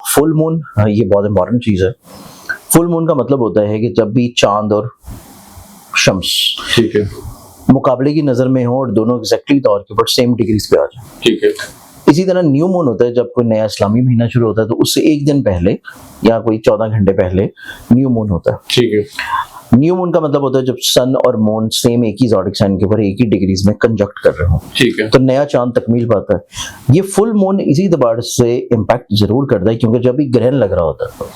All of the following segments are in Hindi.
फुल मून, ये बहुत इंपॉर्टेंट चीज है। फुल मून का मतलब होता है कि जब भी चांद और शम्स, ठीक है, मुकाबले की नजर में हो और दोनों एग्जैक्टली तौर के ऊपर सेम डिग्रीज पे आ जाए। ठीक है, इसी तरह न्यू मून होता है जब कोई नया इस्लामी महीना शुरू होता है, तो उससे एक दिन पहले या कोई 14 घंटे पहले न्यू मून होता है। ठीक है, न्यू मून का मतलब होता है जब सन और मून सेम एक ही ज़ोडिक साइन के ऊपर एक ही डिग्रीज में कंजक्ट कर रहे हो, ठीक है, तो नया चांद तकमील पाता है। ये फुल मून इसी एतबार से इम्पैक्ट जरूर करता है, क्योंकि जब भी ग्रहण लग रहा होता है,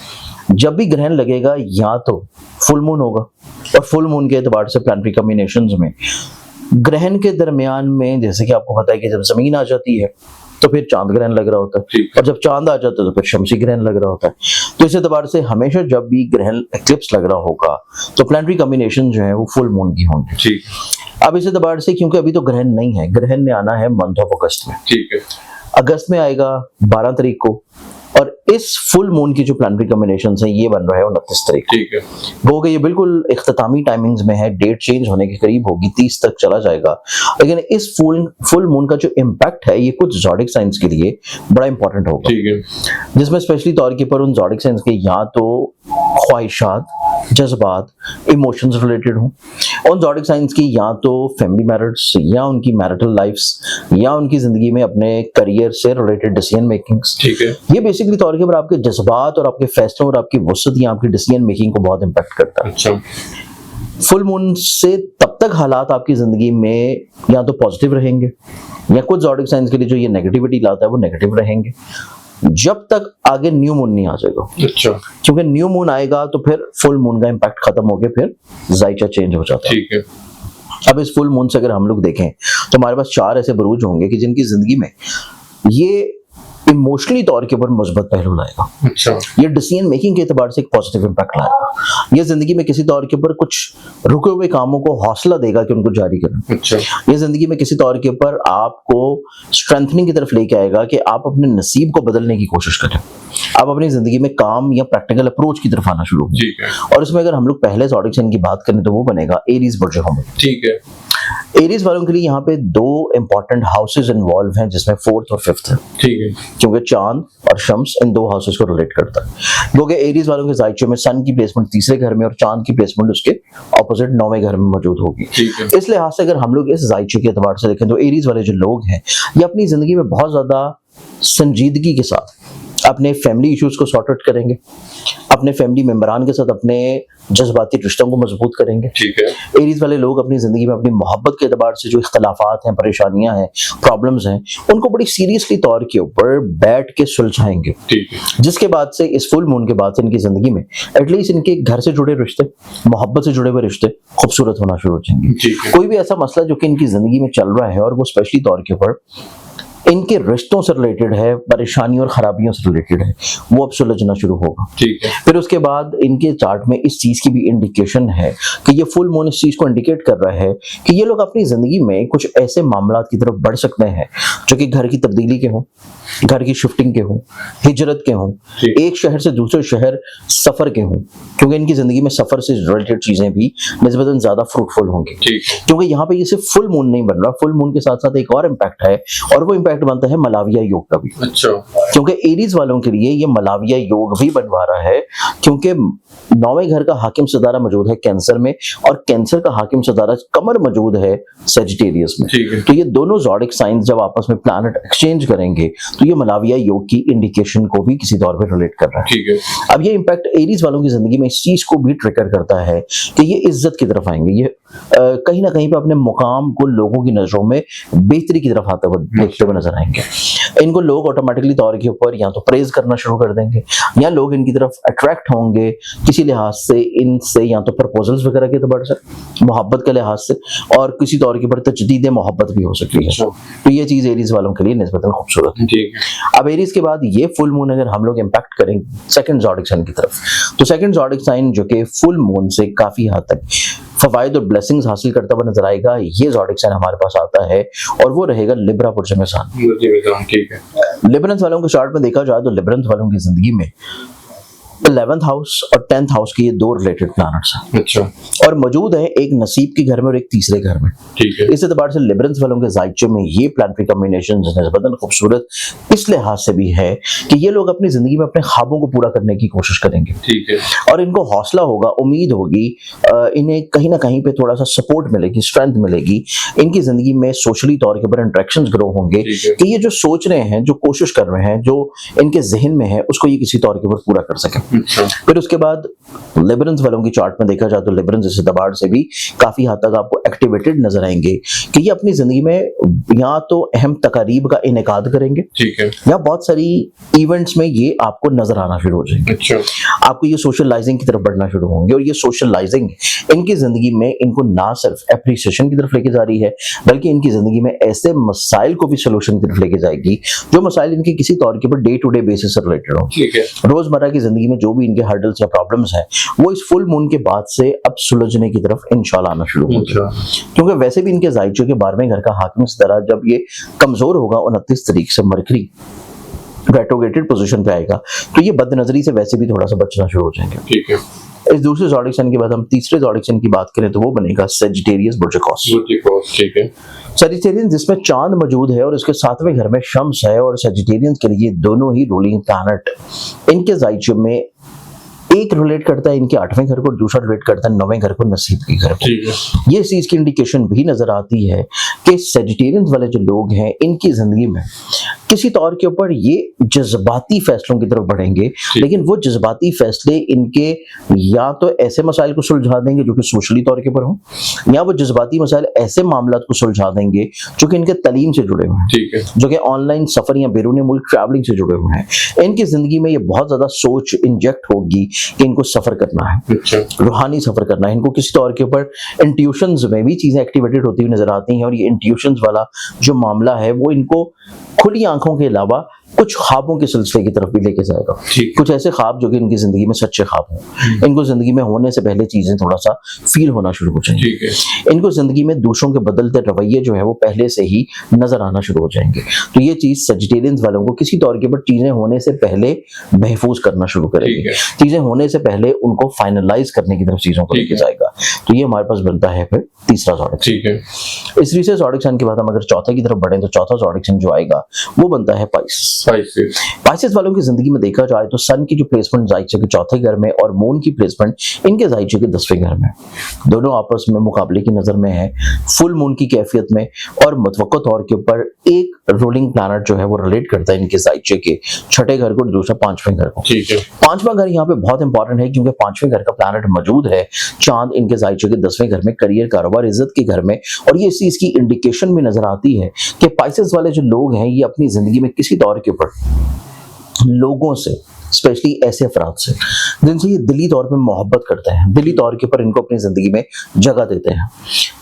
जब भी ग्रहण लगेगा या तो फुल मून होगा, और फुल मून के एतबार से प्लानिटरी कॉम्बिनेशंस में ग्रहण के दरमियान में, जैसे कि आपको पता है कि जब जमीन आ जाती है तो फिर चांद ग्रहण लग रहा होता है, और जब चांद आ जाता है तो फिर शमसी ग्रहण लग रहा होता है। तो इस एतबार से हमेशा जब भी ग्रहण एक्लिप्स लग रहा होगा तो प्लानिटरी कॉम्बिनेशन जो है वो फुल मून की होंगी। ठीक, अब इस एतबार से, क्योंकि अभी तो ग्रहण नहीं है, ग्रहण ने आना है मंथ ऑफ अगस्त में, ठीक है, अगस्त में आएगा 12 तारीख को, और इस फुल मून की जो प्लानिटरी कॉम्बिनेशन है ये बन रहा है 29 तारीख। ठीक है, वो कि ये बिल्कुल इख्तितामी टाइमिंग्स में है, डेट चेंज होने के करीब होगी, 30 तक चला जाएगा। लेकिन इस फुल मून का जो इम्पैक्ट है ये कुछ ज़ोडिक साइंस के लिए बड़ा इंपॉर्टेंट होगा, ठीक है, जिसमें स्पेशली तौर के पर उन ज़ोडिक साइंस के या तो ख्वाहिशात, जज्बात, इमोशंस रिलेटेड हों, उन ज़ोडिक साइंस की या तो फैमिली मैरिट्स, या उनकी मैरिटल लाइफ्स, या उनकी जिंदगी में अपने करियर से रिलेटेड डिसीजन मेकिंग्स। ठीक है, ये बेसिकली तौर के पर आपके जज्बात और आपके फैसलों और आपकी वसत या आपकी डिसीजन मेकिंग को बहुत इम्पैक्ट करता है। अच्छा, फुल मून से तब तक हालात आपकी जिंदगी में या तो पॉजिटिव रहेंगे, या कुछ ज़ोडिक साइंस के लिए जो ये नेगेटिविटी लाता है वो नेगेटिव रहेंगे, जब तक आगे न्यू मून नहीं आ जाएगा। अच्छा, क्योंकि न्यू मून आएगा तो फिर फुल मून का इम्पैक्ट खत्म हो गया, फिर जायचा चेंज हो जाता है। ठीक है, अब इस फुल मून से अगर हम लोग देखें तो हमारे पास 4 ऐसे बुरूज होंगे कि जिनकी जिंदगी में ये इमोशनली तौर के ऊपर मुस्बत पहलू लाएगा, अच्छा, ये डिसीजन मेकिंग के एतबार से एक पॉजिटिव इम्पैक्ट लाएगा, ये जिंदगी में किसी तौर के ऊपर कुछ रुके हुए कामों को हौसला देगा कि उनको जारी करें। अच्छा, ये जिंदगी में किसी तौर के ऊपर आपको स्ट्रेंथनिंग की तरफ लेके आएगा कि आप अपने नसीब को बदलने की कोशिश करें, आप अपनी जिंदगी में काम या प्रैक्टिकल अप्रोच की तरफ आना शुरू करें। ठीक है, और इसमें अगर हम लोग पहले ज़ोडिक साइन की बात करें तो वो बनेगा एरीज बुर्ज हमल। ठीक है, एरीज वालों के लिए यहाँ पे 2 इंपॉर्टेंट हाउसेज इन्वॉल्व हैं, जिसमें 4th और 5th है, ठीक है, क्योंकि चांद और शम्स इन 2 हाउसेज को रिलेट करता है। क्योंकि एरीज वालों के जायचे में सन की प्लेसमेंट 3रे घर में और चांद की प्लेसमेंट उसके ऑपोजिट 9वें घर में मौजूद होगी। ठीक है, इस लिहाज से अगर हम लोग इस जायचे के एतबार से देखें तो एरीज वाले जो लोग हैं ये अपनी जिंदगी में बहुत ज्यादा संजीदगी के साथ अपने फैमिली इश्यूज को सॉर्ट आउट करेंगे, अपने फैमिली मेंबरान के साथ अपने जज्बाती रिश्तों को मजबूत करेंगे। ठीक है, एरीज वाले लोग अपनी जिंदगी में अपनी मोहब्बत के एतबार से जो इख्तलाफात हैं, परेशानियां हैं, प्रॉब्लम्स हैं, उनको बड़ी सीरियसली तौर के ऊपर बैठ के सुलझाएंगे, ठीक है, जिसके बाद से इस फुल मून के बाद से इनकी जिंदगी में एटलीस्ट इनके घर से जुड़े रिश्ते, मोहब्बत से जुड़े हुए रिश्ते खूबसूरत होना शुरू हो जाएंगे। ठीक है, कोई भी ऐसा मसला जो कि इनकी जिंदगी में चल रहा है और वो स्पेशली तौर के ऊपर इनके रिश्तों से रिलेटेड है, परेशानी और खराबियों से रिलेटेड है, वो अब सुलझना शुरू होगा। ठीक है, फिर उसके बाद इनके चार्ट में इस चीज की भी इंडिकेशन है कि ये फुल मून इस चीज को इंडिकेट कर रहा है कि ये लोग अपनी जिंदगी में कुछ ऐसे मामलात की तरफ बढ़ सकते हैं जो कि घर की तब्दीली के हों, घर की शिफ्टिंग के हों, हिजरत के हों, एक शहर से दूसरे शहर सफर के हों, क्योंकि इनकी जिंदगी में सफर से रिलेटेड चीजें भी निस्बतन ज्यादा फ्रूटफुल होंगी। ठीक है, क्योंकि यहाँ पे ये सिर्फ फुल मून नहीं बन रहा, फुल मून के साथ साथ एक और इम्पैक्ट है, और वो इम्पैक्ट बनता है मलाविया योग का भी। अच्छा, क्योंकि एरीज वालों के लिए ये मलाविया योग भी बनवा रहा है, क्योंकि 9वें घर का हाकिम सितारा मौजूद है कैंसर में, और कैंसर का हाकिम सितारा कमर मौजूद है सेजिटेरियस में। ठीक है, तो ये दोनों ज़ोडिक साइंस जब आपस में प्लैनेट एक्सचेंज करेंगे तो ये मलाविया योग की इंडिकेशन को भी किसी तौर पर रिलेट कर रहा है। ठीक है, अब ये इम्पैक्ट एरीज वालों की जिंदगी में इस चीज को भी ट्रिगर करता है कि ये इज्जत की तरफ आएंगे, ये कहीं ना कहीं पे अपने मुकाम को लोगों की नजरों में बेहतरी की तरफ आते हुए देखते हुए नजर आएंगे। इनको लोग ऑटोमेटिकली तौर के ऊपर या तो प्रेज करना शुरू कर देंगे, या लोग इनकी तरफ अट्रैक्ट होंगे किसी लिहाज से इनसे, या तो प्रपोजल्स वगैरह के एतबार से, मोहब्बत के लिहाज से, और किसी तौर के ऊपर तजदीद मोहब्बत भी हो सकती है। तो ये चीज एरीज वालों के लिए निस्बतन खूबसूरत है। ठीक है, अब एरीज के बाद ये फुल मून अगर हम लोग इम्पैक्ट करें सेकंड ज़ोडिक साइन की तरफ, तो सेकंड ज़ोडिक साइन जो कि फुल मून से काफी हद तक फवायद और ब्लेसिंग्स हासिल करता हुआ नजर आएगा, ये ज़ोडिक साइन हमारे पास आता है, और वो रहेगा लिब्रा पुरुष में सान। ठीक है, लिब्रंस वालों के चार्ट में देखा जाए तो लिब्रंस वालों की जिंदगी में 11th हाउस और 10th हाउस के ये दो रिलेटेड प्लैनेट्स हैं। अच्छा, और मौजूद है एक नसीब के घर में और एक तीसरे घर में। ठीक है। इस एतबार से लिबरेंस वालों के जायचे में ये प्लानिटरी कॉम्बिनेशन निस्बतन खूबसूरत इस लिहाज से भी है कि ये लोग अपनी जिंदगी में अपने ख्वाबों को पूरा करने की कोशिश करेंगे, ठीक है। और इनको हौसला होगा, उम्मीद होगी, इन्हें कहीं ना कहीं पे थोड़ा सा सपोर्ट मिलेगी, स्ट्रेंथ मिलेगी, इनकी जिंदगी में सोशली तौर के ऊपर इंटरेक्शंस ग्रो होंगे ठीक है। कि ये जो सोच रहे हैं, जो कोशिश कर रहे हैं, जो इनके जहन में है, उसको ये किसी तौर के ऊपर पूरा कर सकें। अच्छा, फिर उसके बाद लिबरेंस वालों की चार्ट में देखा जाए तो लिबरेंस इस एतबार से भी काफी हद तक आपको एक्टिवेटेड नजर आएंगे कि ये अपनी जिंदगी में या तो अहम तकारीब का इनेकाद करेंगे, ठीक है। या बहुत सारी इवेंट्स में ये आपको नजर आना शुरू हो जाएंगे। अच्छा, आपको ये सोशलाइजिंग की तरफ बढ़ना शुरू होंगे, और ये सोशलाइजिंग इनकी जिंदगी में इनको ना सिर्फ एप्रिसिएशन की तरफ लेके जा रही है, बल्कि इनकी जिंदगी में ऐसे मसाइल को भी सोल्यूशन की तरफ लेके जाएगी जो मसाइल इनके किसी तौर के ऊपर डे टू डे बेसिस से रिलेटेड हो। ठीक है। रोजमर्रा की जिंदगी में जो भी इनके हर्डल्स या प्रॉब्लम्स हैं, वो इस फुल मून के बाद से अब सुलझने की तरफ इंशाल्लाह आना शुरू हो अच्छा, क्योंकि वैसे भी इनके जायचे के 12वें घर का हाकिम इस तरह जब ये कमजोर होगा 29 तारीख से मरकरी रेट्रोग्रेटेड पोजीशन पे आएगा, तो ये बदनजरी से वैसे भी थोड़ा सा बचना शुरू हो जाएंगे। ठीक है। इस दूसरे ज़ोडिक साइन के बाद हम तीसरे ज़ोडिक साइन की बात करें तो वो बनेगा सेजिटेरियस बुर्ज कौस। ठीक है। सेजिटेरियन जिसमें चांद मौजूद है और उसके 7वें घर में शम्स है, और सेजिटेरियन के लिए दोनों ही रूलिंग प्लैनेट इनके जायचे में एक रिलेट करता है इनके 8वें घर को, दूसरा रिलेट करता है 9वें घर को, नसीब के घर को। ठीक है। ये इस चीज की इंडिकेशन भी नजर आती है कि सेजिटेरियन वाले जो लोग हैं इनकी जिंदगी में किसी तौर के ऊपर ये जज्बाती फैसलों की तरफ बढ़ेंगे, लेकिन वो जज्बाती फैसले इनके या तो ऐसे मसाइल को सुलझा देंगे जो कि सोशली तौर के ऊपर हो, या वो जज्बाती मसाइल ऐसे मामला को सुलझा देंगे जो कि इनके तालीम से जुड़े हुए हैं, ठीक है। जो कि ऑनलाइन सफर या बैरून मुल्क ट्रैवलिंग से जुड़े हुए हैं। इनकी जिंदगी में ये बहुत ज्यादा सोच इंजेक्ट होगी कि इनको सफर करना है, अच्छा, रूहानी सफर करना है। इनको किसी तौर के ऊपर इंट्यूशंस में भी चीजें एक्टिवेटेड होती हुई नजर आती हैं, और ये इंट्यूशंस वाला जो मामला है वो इनको खुली आंखों के अलावा कुछ ख्वाबों के सिलसिले की तरफ भी लेके जाएगा। कुछ ऐसे ख्वाब जो कि इनकी जिंदगी में सच्चे ख्वाब हों, इनको जिंदगी में होने से पहले चीजें थोड़ा सा फील होना शुरू हो जाएंगी। ठीक है। इनको जिंदगी में दूसरों के बदलते रवैये जो है वो पहले से ही नजर आना शुरू हो जाएंगे। तो ये चीज सेजिटेरियंस वालों को किसी तौर के ऊपर चीजें होने से पहले महफूज करना शुरू करेगी, चीजें होने से पहले उनको फाइनलाइज करने की तरफ चीजों को लेके जाएगा। तो ये हमारे पास बनता है फिर तीसरा ज़ोडिक। ठीक है। इस तीसरे ज़ोडिक साइन के बाद हम अगर चौथे की तरफ बढ़ें तो चौथा ज़ोडिक साइन जो आएगा वो बनता है पाइसेस। पाइसेस वालों की जिंदगी में देखा जाए तो सन की जो प्लेसमेंट जायचे के चौथे घर में और मून की प्लेसमेंट इनके जायचे के 10वें घर में, दोनों आपस में मुकाबले की नजर में है। फुल मून की कैफियत में और मुतवक्को तौर के ऊपर एक रूलिंग प्लैनेट जो है वो रिलेट करता है इनके जायचे के छठे घर को, दूसरा 5वें घर को। ठीक है। 5वां घर यहाँ पे बहुत इंपॉर्टेंट है क्योंकि 5वें घर का प्लैनेट मौजूद है चांद इनके जायचे के 10वें घर में, करियर, कारोबार, इज्जत के घर में। और ये इस चीज की इंडिकेशन भी नजर आती है कि पाइसेस वाले जो लोग हैं ये अपनी जिंदगी में किसी तौर के ऊपर लोगों से, स्पेशली ऐसे अफराद से जिनसे ये दिली तौर पे मोहब्बत करते हैं, दिली तौर के ऊपर इनको अपनी जिंदगी में जगह देते हैं,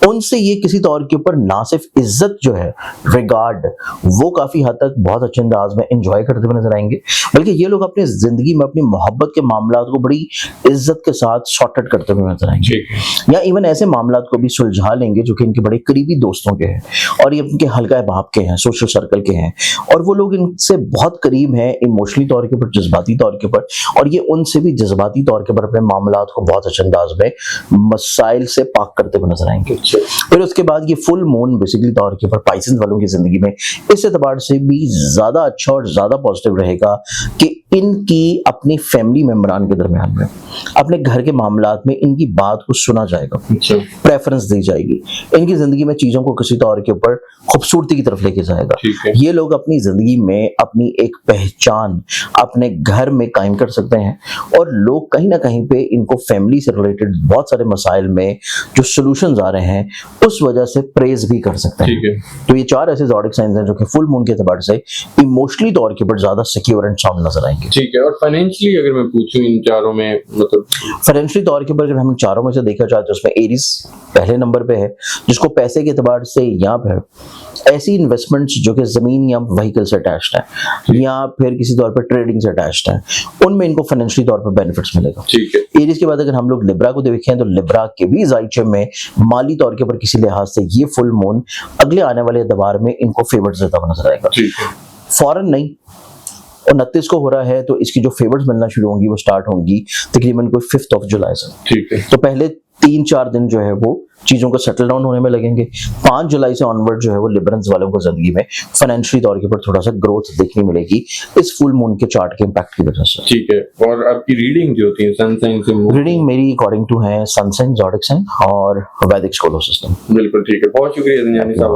उनसे ये किसी तौर के ऊपर ना सिर्फ इज्जत जो है, रिगार्ड, वो काफी हद तक बहुत अच्छे अंदाज में एंजॉय करते हुए नजर आएंगे, बल्कि ये लोग अपनी जिंदगी में अपनी मोहब्बत के मामला को बड़ी इज्जत के साथ सॉर्टेड करते हुए नजर आएंगे, या इवन ऐसे मामला को भी सुलझा लेंगे जो कि इनके बड़े करीबी दोस्तों के हैं और ये इनके हल्का अहबाब के हैं, सोशल सर्कल के हैं, और वो लोग इनसे बहुत करीब हैं इमोशनली तौर के ऊपर, जज्बाती तौर के ऊपर, और ये उनसे भी जज्बाती तौर के ऊपर अपने मामलात को बहुत अच्छे अंदाज में मसाइल से पाक करते हुए नजर आएंगे। फिर उसके बाद ये फुल मून बेसिकली तौर के ऊपर पाइसेस वालों की जिंदगी में इस एतबार से भी ज्यादा अच्छा और ज्यादा पॉजिटिव रहेगा कि इनकी अपनी फैमिली मेंबरान के दरमियान में, अपने घर के मामलात में इनकी बात को सुना जाएगा, प्रेफरेंस दी जाएगी, इनकी जिंदगी में चीजों को किसी तौर के ऊपर खूबसूरती की तरफ लेके जाएगा। ये लोग अपनी जिंदगी में अपनी एक पहचान अपने घर में कायम कर सकते हैं, और लोग कहीं ना कहीं पे इनको फैमिली से रिलेटेड बहुत सारे मसाइल में जो सॉल्यूशंस आ रहे हैं उस वजह से प्रेज भी कर सकते हैं। तो ये चार ऐसे ज़ोडिक साइंस हैं जो कि फुल मून के एतबार से इमोशनली तौर के ऊपर ज्यादा सिक्योर एंड साउंड नजर आएंगे। ठीक है। और फाइनेंशियली अगर मैं पूछूं इन चारों में, मतलब फाइनेंशियली तौर के ऊपर अगर हम चारों में से देखा जाए तो उसमें एरीज पहले नंबर पे है, जिसको पैसे के एतबार से या फिर ऐसी इन्वेस्टमेंट्स जो कि जमीन या व्हीकल से अटैच्ड है या फिर किसी तौर पर ट्रेडिंग से अटैच्ड है, उनमें इनको फाइनेंशियली तौर पर बेनिफिट्स मिलेगा। ठीक है। एरीज के बाद अगर हम लोग लिब्रा को देखें तो लिब्रा के भी जायचे में माली तौर के ऊपर किसी लिहाज से ये फुल मून अगले आने वाले एतबार में इनको फेवर्स देता हुआ नजर आएगा। फॉरेन नहीं, 29 को हो रहा है तो इसकी जो फेवर्स मिलना शुरू होंगी वो स्टार्ट होंगी तकरीबन कोई 5 जुलाई से। ठीक है। तो पहले 3-4 दिन जो है वो चीज़ों को सेटल डाउन होने में लगेंगे। 5 जुलाई से ऑनवर्ड जो है वो लिबरल्स वालों को जिंदगी में फाइनेंशियली तौर के ऊपर थोड़ा सा ग्रोथ देखने मिलेगी इस फुल मून के चार्ट के इम्पैक्ट की वजह से। ठीक है। और आपकी रीडिंग जो होती है सन साइन से मून, रीडिंग मेरी अकॉर्डिंग टू है सन साइन, ज़ोडिक साइन और वैदिक स्कॉलर सिस्टम। बिल्कुल ठीक है। बहुत शुक्रिया दनियानी साहब।